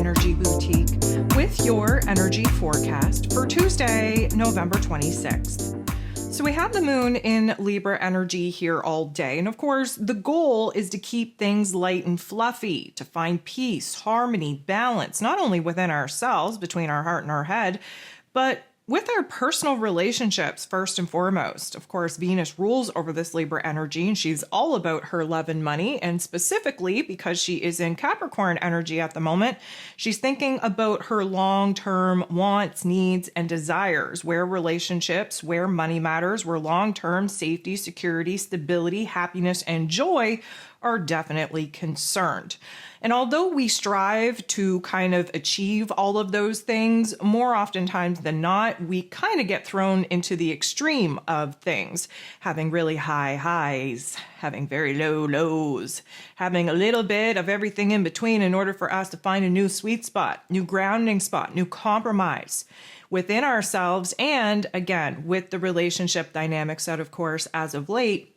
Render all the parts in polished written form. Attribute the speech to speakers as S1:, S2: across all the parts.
S1: Energy Boutique with your energy forecast for Tuesday, November 26th. So we have the moon in Libra energy here all day. And of course, the goal is to keep things light and fluffy, to find peace, harmony, balance, not only within ourselves, between our heart and our head, but with our personal relationships first and foremost. Of course, Venus rules over this Libra energy, and she's all about her love and money. And specifically, because she is in Capricorn energy at the moment, she's thinking about her long-term wants, needs, and desires, where relationships, where money matters, where long-term safety, security, stability, happiness, and joy are definitely concerned. And although we strive to kind of achieve all of those things, more oftentimes than not, we kind of get thrown into the extreme of things, having really high highs, having very low lows, having a little bit of everything in between in order for us to find a new sweet spot, new grounding spot, new compromise within ourselves. And again, with the relationship dynamics that, of course, as of late,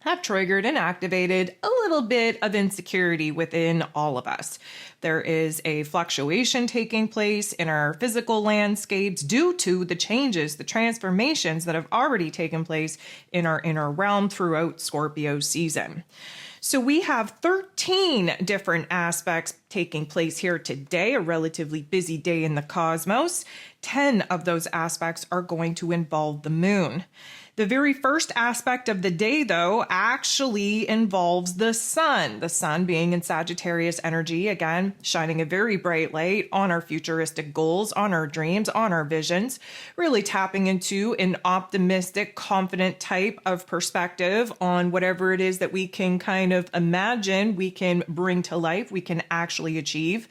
S1: have triggered and activated a little bit of insecurity within all of us. There is a fluctuation taking place in our physical landscapes due to the changes, the transformations that have already taken place in our inner realm throughout Scorpio season. So we have 13 different aspects taking place here today, a relatively busy day in the cosmos. 10 of those aspects are going to involve the moon. The very first aspect of the day, though, actually involves the sun being in Sagittarius energy, again, shining a very bright light on our futuristic goals, on our dreams, on our visions, really tapping into an optimistic, confident type of perspective on whatever it is that we can kind of imagine, we can bring to life, we can actually achieve.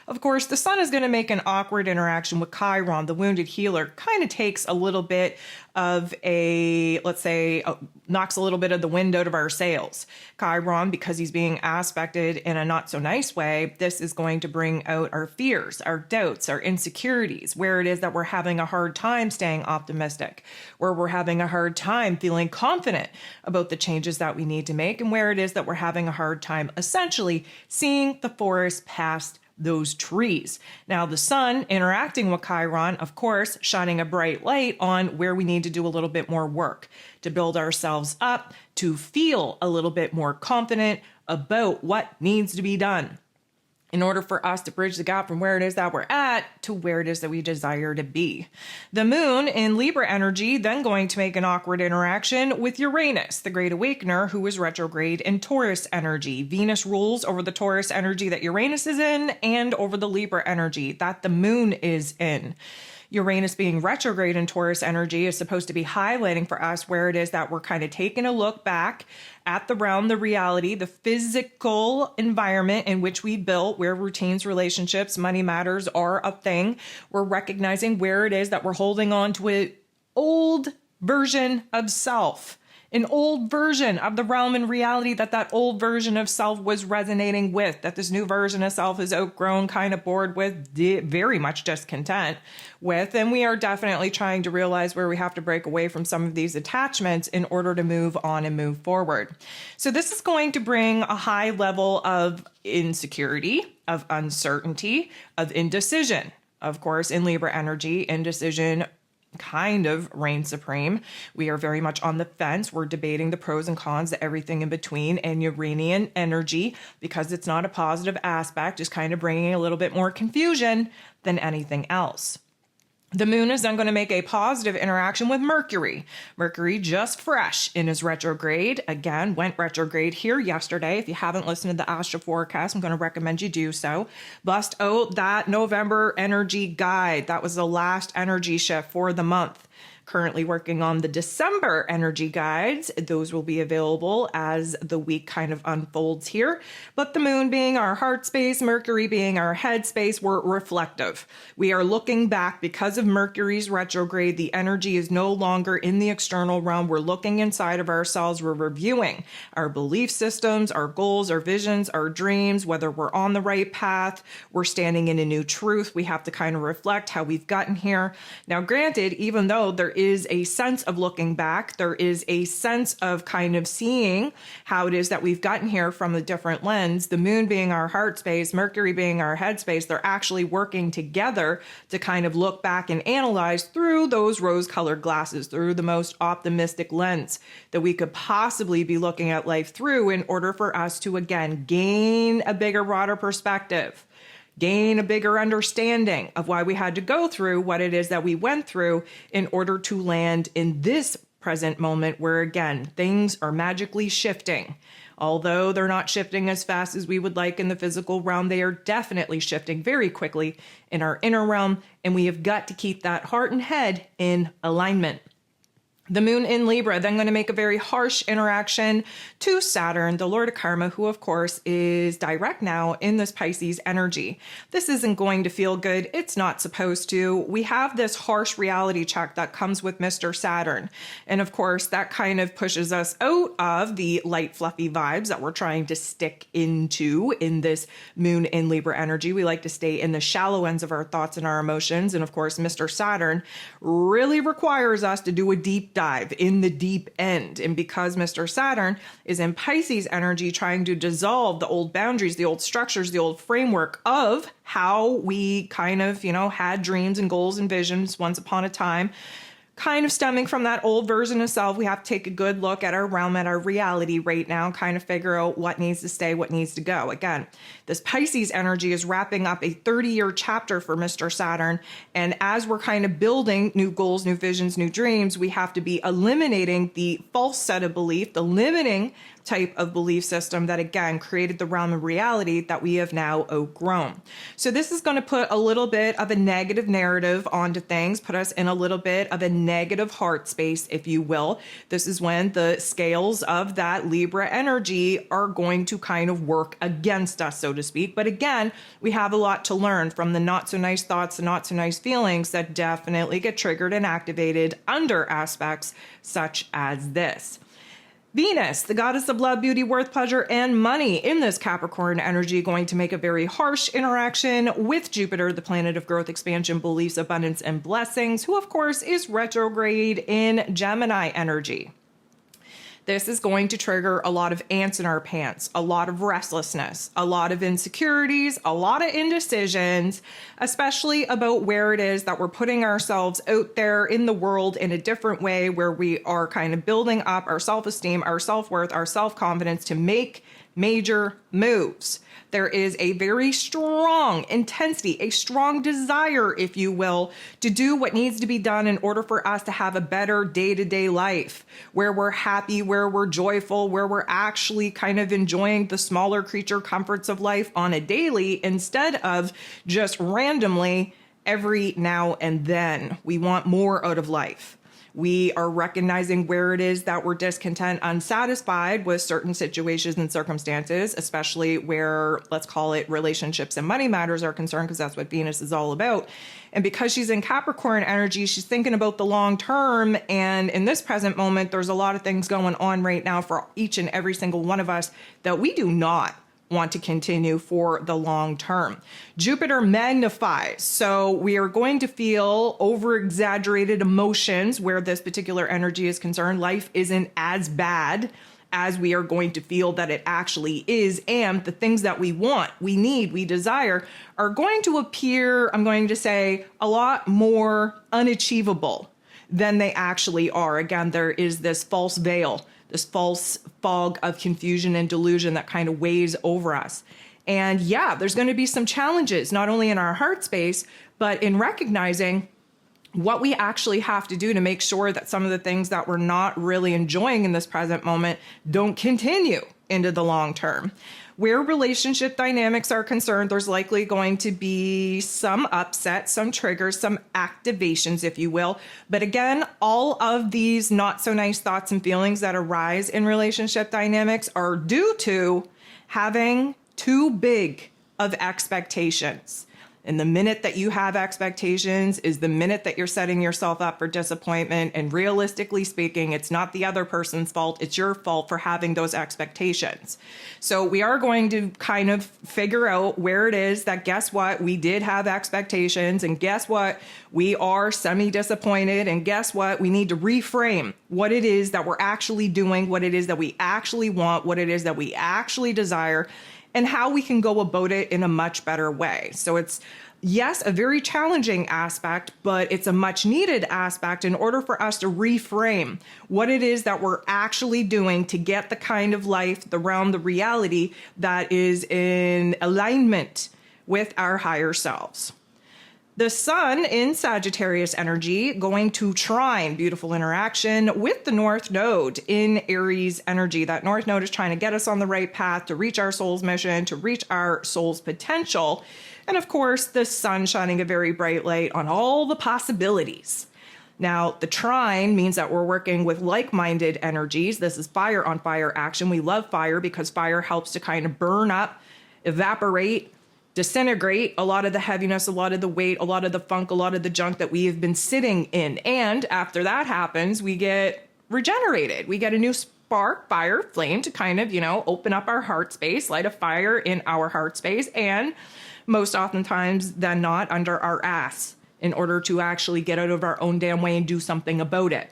S1: Of course, the sun is going to make an awkward interaction with Chiron, the wounded healer. Kind of takes a little bit of knocks a little bit of the wind out of our sails. Chiron, because he's being aspected in a not so nice way, this is going to bring out our fears, our doubts, our insecurities, where it is that we're having a hard time staying optimistic, where we're having a hard time feeling confident about the changes that we need to make, and where it is that we're having a hard time essentially seeing the forest past those trees. Now, the sun interacting with Chiron, of course, shining a bright light on where we need to do a little bit more work to build ourselves up, to feel a little bit more confident about what needs to be done in order for us to bridge the gap from where it is that we're at to where it is that we desire to be. The moon in Libra energy then going to make an awkward interaction with Uranus, the great awakener, who is retrograde in Taurus energy. Venus rules over the Taurus energy that Uranus is in and over the Libra energy that the moon is in. Uranus being retrograde in Taurus energy is supposed to be highlighting for us where it is that we're kind of taking a look back at the realm, the reality, the physical environment in which we built, where routines, relationships, money matters are a thing. We're recognizing where it is that we're holding on to an old version of self, an old version of the realm and reality that old version of self was resonating with, that this new version of self is outgrown, kind of bored with, very much discontent with. And we are definitely trying to realize where we have to break away from some of these attachments in order to move on and move forward. So this is going to bring a high level of insecurity, of uncertainty, of indecision. Of course, in Libra energy, indecision kind of reign supreme. We are very much on the fence. We're debating the pros and cons, everything in between, and Uranian energy, because it's not a positive aspect, is kind of bringing a little bit more confusion than anything else. The moon is then going to make a positive interaction with Mercury. Mercury just fresh in his retrograde. Again, went retrograde here yesterday. If you haven't listened to the Astro Forecast, I'm going to recommend you do so. Bust out that November energy guide. That was the last energy shift for the month. Currently working on the December energy guides. Those will be available as the week kind of unfolds here. But the moon being our heart space, Mercury being our head space, we're reflective. We are looking back because of Mercury's retrograde. The energy is no longer in the external realm. We're looking inside of ourselves. We're reviewing our belief systems, our goals, our visions, our dreams, whether we're on the right path, we're standing in a new truth. We have to kind of reflect how we've gotten here. Now, granted, even though there is a sense of looking back. There is a sense of kind of seeing how it is that we've gotten here from a different lens. The moon being our heart space, Mercury being our head space, they're actually working together to kind of look back and analyze through those rose-colored glasses, through the most optimistic lens that we could possibly be looking at life through in order for us to, again, gain a bigger, broader perspective, gain a bigger understanding of why we had to go through what it is that we went through in order to land in this present moment where, again, things are magically shifting. Although they're not shifting as fast as we would like in the physical realm, they are definitely shifting very quickly in our inner realm, and we have got to keep that heart and head in alignment. The moon in Libra then going to make a very harsh interaction to Saturn, the Lord of Karma, who of course is direct now in this Pisces energy. This isn't going to feel good. It's not supposed to. We have this harsh reality check that comes with Mr. Saturn. And of course, that kind of pushes us out of the light, fluffy vibes that we're trying to stick into in this moon in Libra energy. We like to stay in the shallow ends of our thoughts and our emotions. And of course, Mr. Saturn really requires us to do a deep dive in the deep end. And because Mr. Saturn is in Pisces energy, trying to dissolve the old boundaries, the old structures, the old framework of how we kind of, had dreams and goals and visions once upon a time, kind of stemming from that old version of self, we have to take a good look at our realm, at our reality right now, kind of figure out what needs to stay, what needs to go. Again, this Pisces energy is wrapping up a 30-year chapter for Mr. Saturn. And as we're kind of building new goals, new visions, new dreams, we have to be eliminating the false set of belief, the limiting type of belief system that, again, created the realm of reality that we have now outgrown. So this is going to put a little bit of a negative narrative onto things, put us in a little bit of a negative heart space, if you will. This is when the scales of that Libra energy are going to kind of work against us, so to speak. But again, we have a lot to learn from the not so nice thoughts, the not so nice feelings that definitely get triggered and activated under aspects such as this. Venus, the goddess of love, beauty, worth, pleasure, and money in this Capricorn energy, going to make a very harsh interaction with Jupiter, the planet of growth, expansion, beliefs, abundance, and blessings, who of course is retrograde in Gemini energy. This is going to trigger a lot of ants in our pants, a lot of restlessness, a lot of insecurities, a lot of indecisions, especially about where it is that we're putting ourselves out there in the world in a different way, where we are kind of building up our self-esteem, our self-worth, our self-confidence to make major moves. There is a very strong intensity, a strong desire, if you will, to do what needs to be done in order for us to have a better day-to-day life, where we're happy, where we're joyful, where we're actually kind of enjoying the smaller creature comforts of life on a daily instead of just randomly every now and then. We want more out of life. We are recognizing where it is that we're discontent, unsatisfied with certain situations and circumstances, especially where, let's call it, relationships and money matters are concerned, because that's what Venus is all about. And because she's in Capricorn energy, she's thinking about the long term. And in this present moment, there's a lot of things going on right now for each and every single one of us that we do not want to continue for the long term. Jupiter magnifies. So we are going to feel over-exaggerated emotions where this particular energy is concerned. Life isn't as bad as we are going to feel that it actually is. And the things that we want, we need, we desire are going to appear, I'm going to say, a lot more unachievable than they actually are. Again, there is this false veil, this false fog of confusion and delusion that kind of weighs over us. And yeah, there's going to be some challenges, not only in our heart space, but in recognizing what we actually have to do to make sure that some of the things that we're not really enjoying in this present moment don't continue into the long term. Where relationship dynamics are concerned, there's likely going to be some upset, some triggers, some activations, if you will. But again, all of these not so nice thoughts and feelings that arise in relationship dynamics are due to having too big of expectations. And the minute that you have expectations is the minute that you're setting yourself up for disappointment. And realistically speaking, it's not the other person's fault. It's your fault for having those expectations. So we are going to kind of figure out where it is that, guess what, we did have expectations, and guess what, we are semi-disappointed, and guess what, we need to reframe what it is that we're actually doing, what it is that we actually want, what it is that we actually desire, and how we can go about it in a much better way. So it's, yes, a very challenging aspect, but it's a much needed aspect in order for us to reframe what it is that we're actually doing to get the kind of life, the realm, the reality that is in alignment with our higher selves. The sun in Sagittarius energy going to trine, beautiful interaction with the North Node in Aries energy. That North Node is trying to get us on the right path to reach our soul's mission, to reach our soul's potential. And of course, the sun shining a very bright light on all the possibilities. Now, the trine means that we're working with like-minded energies. This is fire on fire action. We love fire because fire helps to kind of burn up, evaporate, disintegrate a lot of the heaviness, a lot of the weight, a lot of the funk, a lot of the junk that we have been sitting in. And after that happens, we get regenerated. We get a new spark, fire, flame to kind of, open up our heart space, light a fire in our heart space, and most oftentimes than not under our ass in order to actually get out of our own damn way and do something about it.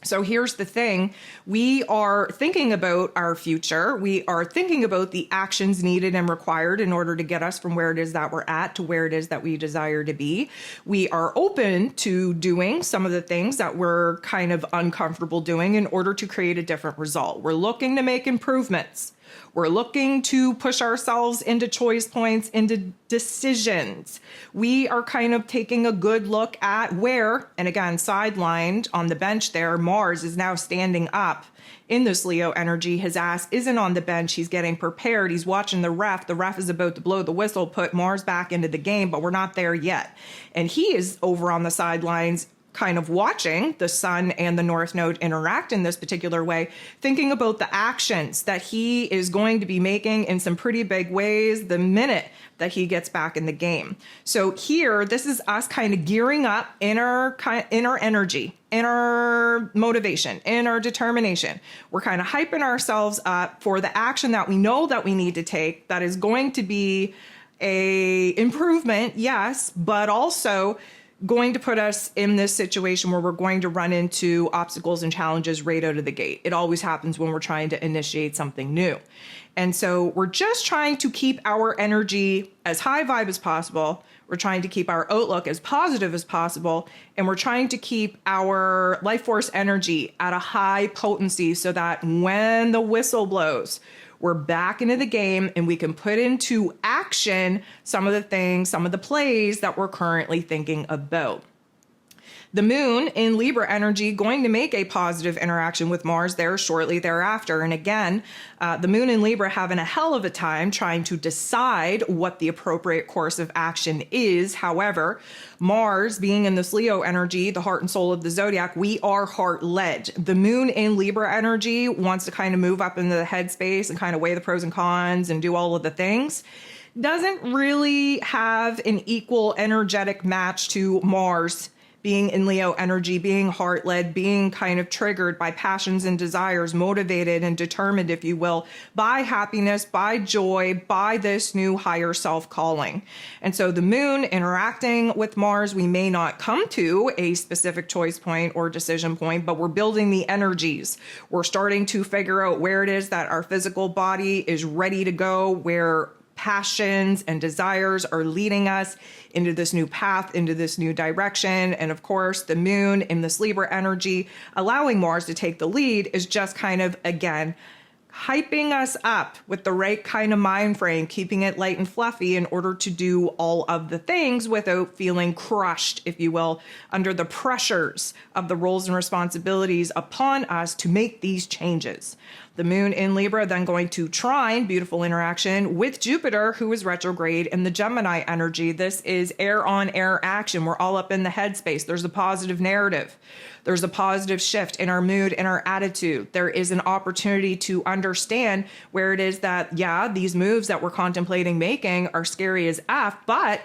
S1: So here's the thing. We are thinking about our future. We are thinking about the actions needed and required in order to get us from where it is that we're at to where it is that we desire to be. We are open to doing some of the things that we're kind of uncomfortable doing in order to create a different result. We're looking to make improvements. We're looking to push ourselves into choice points, into decisions. We are kind of taking a good look at where, and again, sidelined on the bench there, Mars is now standing up in this Leo energy. His ass isn't on the bench. He's getting prepared. He's watching the ref. The ref is about to blow the whistle, put Mars back into the game, but we're not there yet. And he is over on the sidelines kind of watching the sun and the North Node interact in this particular way, thinking about the actions that he is going to be making in some pretty big ways the minute that he gets back in the game. So here, this is us kind of gearing up in our energy, in our motivation, in our determination. We're kind of hyping ourselves up for the action that we know that we need to take that is going to be a improvement, yes, but also going to put us in this situation where we're going to run into obstacles and challenges right out of the gate. It always happens when we're trying to initiate something new. And so we're just trying to keep our energy as high vibe as possible. We're trying to keep our outlook as positive as possible. And we're trying to keep our life force energy at a high potency so that when the whistle blows, we're back into the game and we can put into action some of the things, some of the plays that we're currently thinking about. The moon in Libra energy going to make a positive interaction with Mars there shortly thereafter. And again, the moon in Libra having a hell of a time trying to decide what the appropriate course of action is. However, Mars being in this Leo energy, the heart and soul of the zodiac, we are heart-led. The moon in Libra energy wants to kind of move up into the headspace and kind of weigh the pros and cons and do all of the things. Doesn't really have an equal energetic match to Mars being in Leo energy, being heart-led, being kind of triggered by passions and desires, motivated and determined, if you will, by happiness, by joy, by this new higher self calling. And so the moon interacting with Mars, we may not come to a specific choice point or decision point, but we're building the energies. We're starting to figure out where it is that our physical body is ready to go, where passions and desires are leading us into this new path, into this new direction. And of course, the moon in this Libra energy, allowing Mars to take the lead, is just kind of, again, hyping us up with the right kind of mind frame, keeping it light and fluffy in order to do all of the things without feeling crushed, if you will, under the pressures of the roles and responsibilities upon us to make these changes. The moon in Libra then going to trine, beautiful interaction with Jupiter, who is retrograde in the Gemini energy. This is air on air action. We're all up in the headspace. There's a positive narrative. There's a positive shift in our mood, in our attitude. There is an opportunity to understand where it is that, yeah, these moves that we're contemplating making are scary as F, but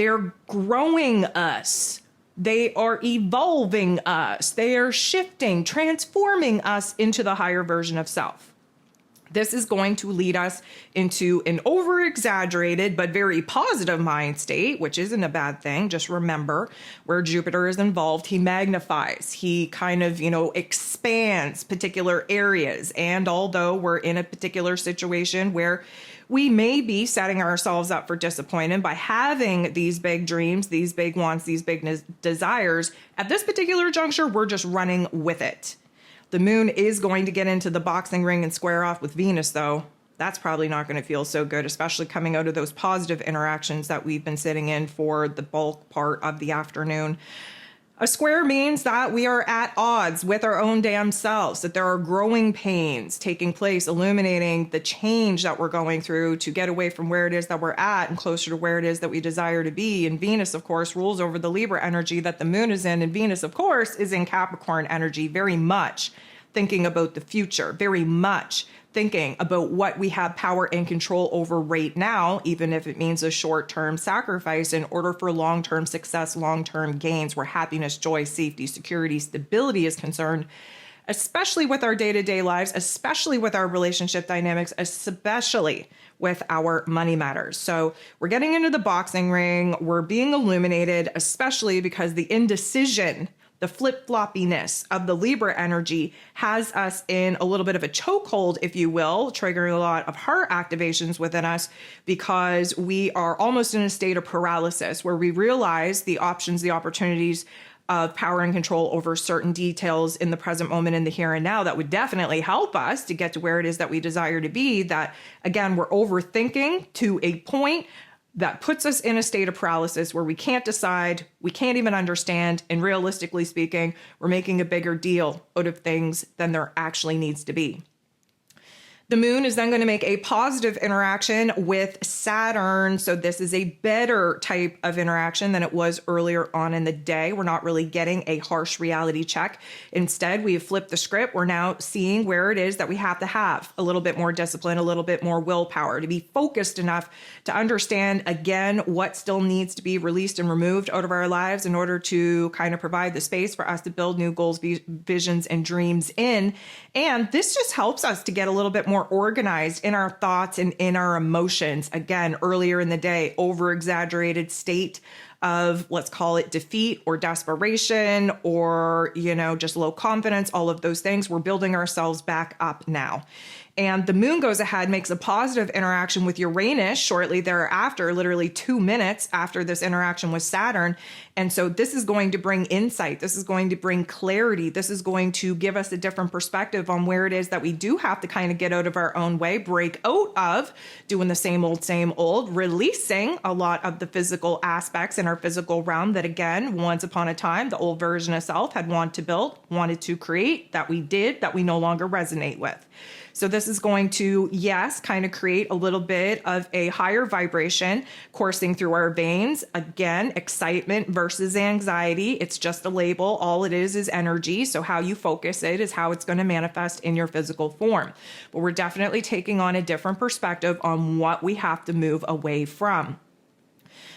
S1: They're growing us. They are evolving us. They are shifting, transforming us into the higher version of self. This is going to lead us into an over-exaggerated but very positive mind state, which isn't a bad thing. Just remember, where Jupiter is involved, he magnifies. He kind of, expands particular areas. And although we're in a particular situation where we may be setting ourselves up for disappointment by having these big dreams, these big wants, these big desires, at this particular juncture, we're just running with it. The moon is going to get into the boxing ring and square off with Venus, though. That's probably not going to feel so good, especially coming out of those positive interactions that we've been sitting in for the bulk part of the afternoon. A square means that we are at odds with our own damn selves, that there are growing pains taking place, illuminating the change that we're going through to get away from where it is that we're at and closer to where it is that we desire to be. And Venus, of course, rules over the Libra energy that the moon is in. And Venus, of course, is in Capricorn energy, very much thinking about the future, very much thinking about what we have power and control over right now, even if it means a short-term sacrifice in order for long-term success, long-term gains, where happiness, joy, safety, security, stability is concerned, especially with our day-to-day lives, especially with our relationship dynamics, especially with our money matters. So we're getting into the boxing ring, we're being illuminated, especially because the indecision, the flip-floppiness of the Libra energy has us in a little bit of a chokehold, if you will, triggering a lot of heart activations within us because we are almost in a state of paralysis where we realize the options, the opportunities of power and control over certain details in the present moment, in the here and now, that would definitely help us to get to where it is that we desire to be. That, again, we're overthinking to a point that puts us in a state of paralysis where we can't decide, we can't even understand, and realistically speaking, we're making a bigger deal out of things than there actually needs to be. The moon is then going to make a positive interaction with Saturn. So this is a better type of interaction than it was earlier on in the day. We're not really getting a harsh reality check. Instead, we have flipped the script. We're now seeing where it is that we have to have a little bit more discipline, a little bit more willpower to be focused enough to understand, again, what still needs to be released and removed out of our lives in order to kind of provide the space for us to build new goals, visions, and dreams in. And this just helps us to get a little bit more organized in our thoughts and in our emotions. Again, earlier in the day, over-exaggerated state of, let's call it defeat or desperation or, just low confidence, all of those things. We're building ourselves back up now. And the moon goes ahead, makes a positive interaction with Uranus shortly thereafter, literally 2 minutes after this interaction with Saturn. And so this is going to bring insight. This is going to bring clarity. This is going to give us a different perspective on where it is that we do have to kind of get out of our own way, break out of doing the same old, releasing a lot of the physical aspects in our physical realm that, again, once upon a time, the old version of self had wanted to build, wanted to create, that we did, that we no longer resonate with. So this is going to, yes, kind of create a little bit of a higher vibration coursing through our veins. Again, excitement versus anxiety. It's just a label. All it is energy. So how you focus it is how it's going to manifest in your physical form. But we're definitely taking on a different perspective on what we have to move away from.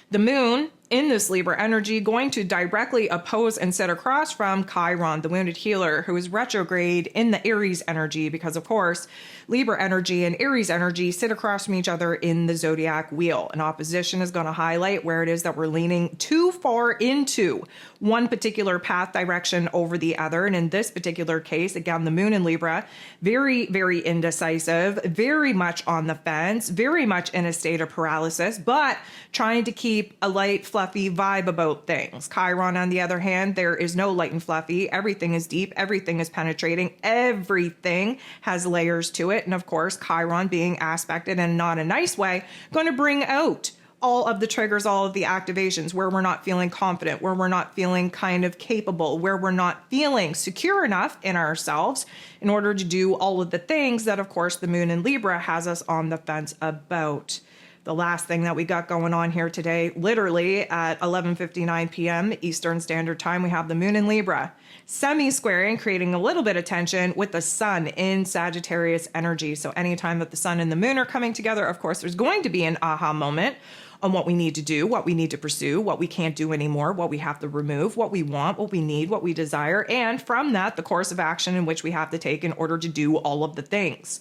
S1: The moon in this Libra energy going to directly oppose and sit across from Chiron, the wounded healer, who is retrograde in the Aries energy, because of course, Libra energy and Aries energy sit across from each other in the zodiac wheel. An opposition is going to highlight where it is that we're leaning too far into one particular path direction over the other. And in this particular case, again, the moon in Libra, very, very indecisive, very much on the fence, very much in a state of paralysis, but trying to keep a light, fluffy vibe about things. Chiron, on the other hand, there is no light and fluffy. Everything is deep. Everything is penetrating. Everything has layers to it. And of course, Chiron being aspected in not a nice way, going to bring out all of the triggers, all of the activations where we're not feeling confident, where we're not feeling kind of capable, where we're not feeling secure enough in ourselves in order to do all of the things that, of course, the moon in Libra has us on the fence about. The last thing that we got going on here today, literally at 11:59 p.m. Eastern Standard Time, we have the moon in Libra semi-squaring, creating a little bit of tension with the sun in Sagittarius energy. So anytime that the sun and the moon are coming together, of course, there's going to be an aha moment on what we need to do, what we need to pursue, what we can't do anymore, what we have to remove, what we want, what we need, what we desire, and from that, the course of action in which we have to take in order to do all of the things.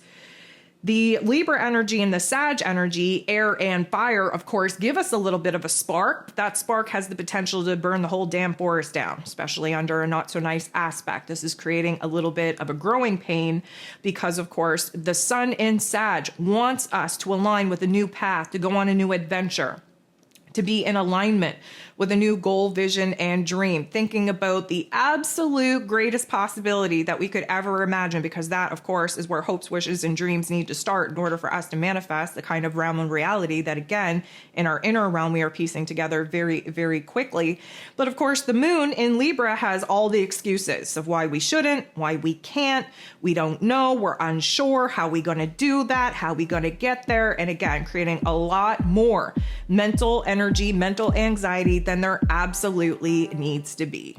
S1: The Libra energy and the Sag energy, air and fire, of course, give us a little bit of a spark. That spark has the potential to burn the whole damn forest down, especially under a not so nice aspect. This is creating a little bit of a growing pain because, of course, the sun in Sag wants us to align with a new path, to go on a new adventure, to be in alignment with a new goal, vision, and dream, thinking about the absolute greatest possibility that we could ever imagine, because that, of course, is where hopes, wishes, and dreams need to start in order for us to manifest the kind of realm of reality that, again, in our inner realm, we are piecing together very, very quickly. But of course, the moon in Libra has all the excuses of why we shouldn't, why we can't, we don't know, we're unsure, how we going to do that, how we going to get there, and again, creating a lot more mental energy, mental anxiety than there absolutely needs to be.